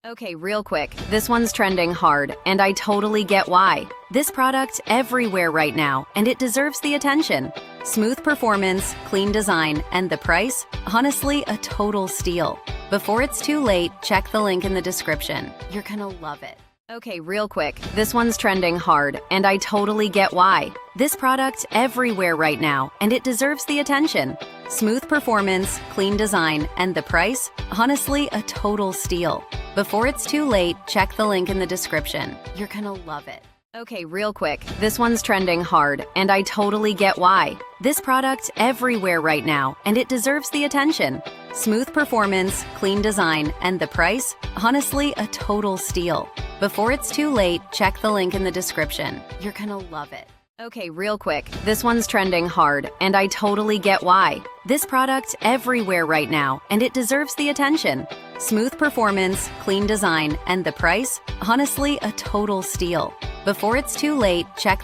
Okay, real quick, this one's trending hard, and I totally get why. This product everywhere right now, and it deserves the attention. Smooth performance, clean design, and the price? Honestly, a total steal. Before it's too late, check the link in the description. You're gonna love it. Okay, real quick, this one's trending hard, and I totally get why. This product everywhere right now, and it deserves the attention. Smooth performance, clean design, and the price? Honestly, a total steal. Before it's too late, check the link in the description. You're gonna love it. Okay, real quick, this one's trending hard, and I totally get why. This product everywhere right now, and it deserves the attention. Smooth performance, clean design, and the price? Honestly, a total steal. Before it's too late, check the link in the description. You're gonna love it. Okay, real quick, this one's trending hard, and I totally get why. This product everywhere right now, and it deserves the attention. Smooth performance, clean design, and the price? Honestly, a total steal. Before it's too late, check the